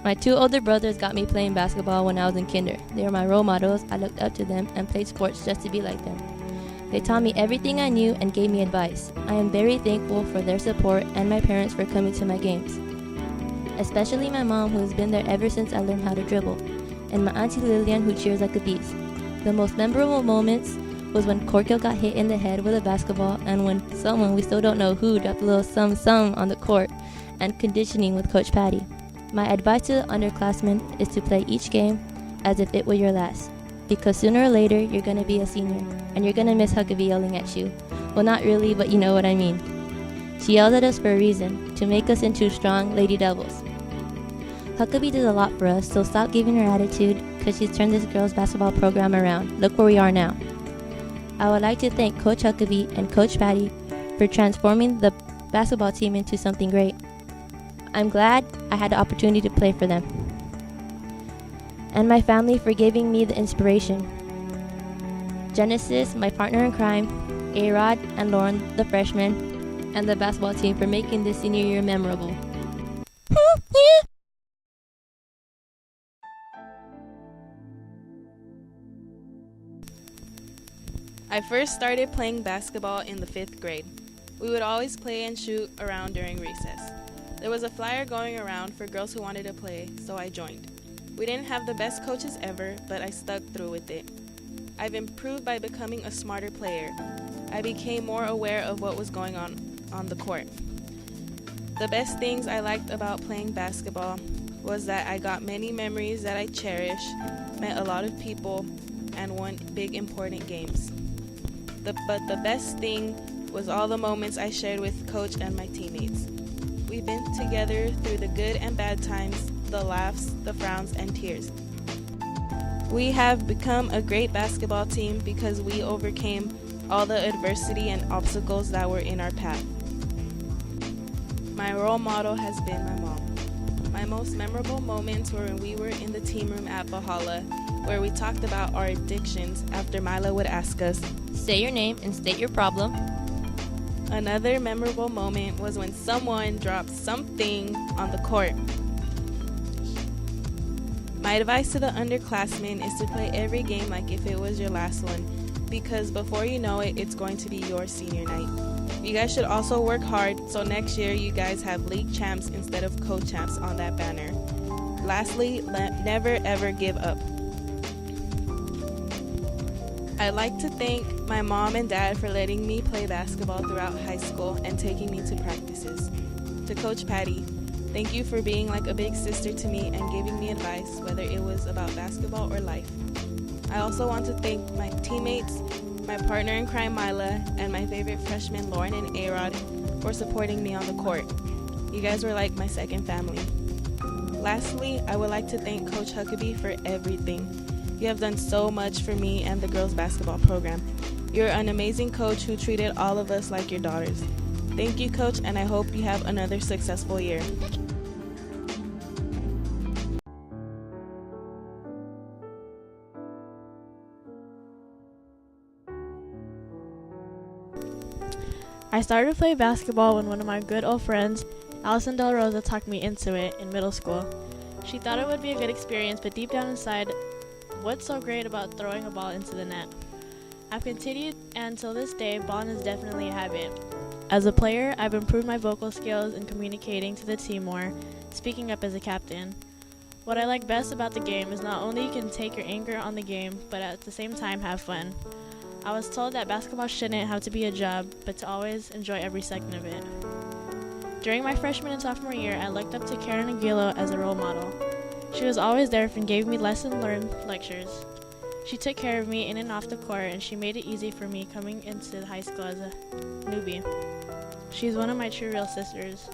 My two older brothers got me playing basketball when I was in kinder. They were my role models. I looked up to them and played sports just to be like them. They taught me everything I knew and gave me advice. I am very thankful for their support and my parents for coming to my games. Especially my mom, who has been there ever since I learned how to dribble, and my auntie Lillian, who cheers like a beast. The most memorable moments was when Corkill got hit in the head with a basketball and when someone, we still don't know who, dropped a little some on the court, and conditioning with Coach Patty. My advice to the underclassmen is to play each game as if it were your last, because sooner or later you're going to be a senior, and you're going to miss Huckabee yelling at you. Well, not really, but you know what I mean. She yells at us for a reason, to make us into strong Lady Devils. Huckabee did a lot for us, so stop giving her attitude, because she's turned this girls' basketball program around. Look where we are now. I would like to thank Coach Huckabee and Coach Patty for transforming the basketball team into something great. I'm glad I had the opportunity to play for them. And my family for giving me the inspiration. Genesis, my partner in crime, A-Rod and Lauren, the freshman, and the basketball team for making this senior year memorable. I first started playing basketball in the 5th grade. We would always play and shoot around during recess. There was a flyer going around for girls who wanted to play, so I joined. We didn't have the best coaches ever, but I stuck through with it. I've improved by becoming a smarter player. I became more aware of what was going on the court. The best things I liked about playing basketball was that I got many memories that I cherish, met a lot of people, and won big important games. But the best thing was all the moments I shared with Coach and my teammates. We've been together through the good and bad times, the laughs, the frowns, and tears. We have become a great basketball team because we overcame all the adversity and obstacles that were in our path. My role model has been my mom. My most memorable moments were when we were in the team room at Valhalla, where we talked about our addictions after Mila would ask us, Say your name and state your problem. Another memorable moment was when someone dropped something on the court. My advice to the underclassmen is to play every game like if it was your last one, because before you know it, it's going to be your senior night. You guys should also work hard so next year you guys have league champs instead of co-champs on that banner. Lastly, never ever give up. I'd like to thank my mom and dad for letting me play basketball throughout high school and taking me to practices. To Coach Patty, thank you for being like a big sister to me and giving me advice, whether it was about basketball or life. I also want to thank my teammates, my partner in crime Mila, and my favorite freshmen Lauren and A-Rod for supporting me on the court. You guys were like my second family. Lastly, I would like to thank Coach Huckabee for everything. You have done so much for me and the girls' basketball program. You're an amazing coach who treated all of us like your daughters. Thank you, Coach, and I hope you have another successful year. I started to play basketball when one of my good old friends, Allison Del Rosa, talked me into it in middle school. She thought it would be a good experience, but deep down inside, what's so great about throwing a ball into the net? I've continued, and till this day, balling is definitely a habit. As a player, I've improved my vocal skills in communicating to the team more, speaking up as a captain. What I like best about the game is not only you can take your anger on the game, but at the same time have fun. I was told that basketball shouldn't have to be a job, but to always enjoy every second of it. During my freshman and sophomore year, I looked up to Karen Aguilo as a role model. She was always there and gave me lesson learned lectures. She took care of me in and off the court, and she made it easy for me coming into high school as a newbie. She's one of my true real sisters.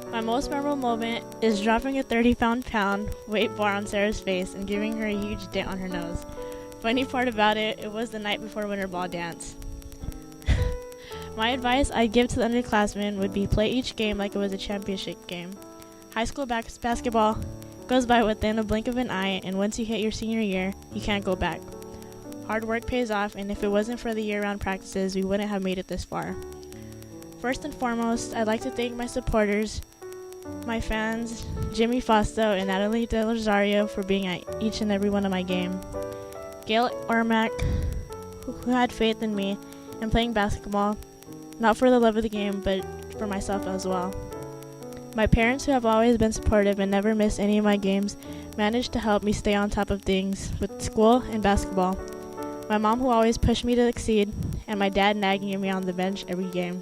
My most memorable moment is dropping a 30-pound weight bar on Sarah's face and giving her a huge dent on her nose. Funny part about it, it was the night before winter ball dance. My advice I'd give to the underclassmen would be play each game like it was a championship game. High school basketball goes by within a blink of an eye, and once you hit your senior year, you can't go back. Hard work pays off, and if it wasn't for the year-round practices, we wouldn't have made it this far. First and foremost, I'd like to thank my supporters my fans, Jimmy Fausto and Natalie Del Rosario, for being at each and every one of my games. Gail Ormack, who had faith in me and playing basketball, not for the love of the game, but for myself as well. My parents, who have always been supportive and never missed any of my games, managed to help me stay on top of things with school and basketball. My mom, who always pushed me to succeed, and my dad nagging at me on the bench every game.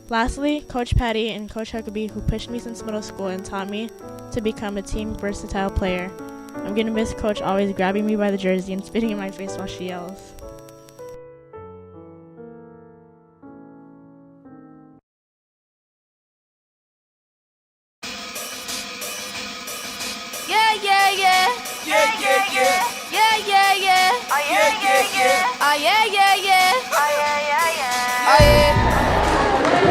Lastly, Coach Patty and Coach Huckabee, who pushed me since middle school and taught me to become a team versatile player. I'm gonna miss Coach always grabbing me by the jersey and spitting in my face while she yells. Yeah, yeah, yeah. Yeah, yeah, yeah. Yeah, yeah, yeah. Ah, yeah, yeah, yeah. Ah, yeah, yeah, yeah. Ah, yeah, yeah, yeah. Ah, yeah.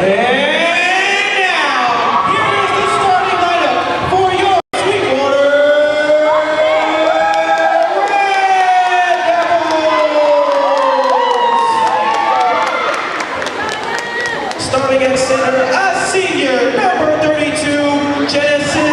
And now, here is the starting lineup for your Sweetwater Red Devils. Starting at center, a senior, number 32, Genesis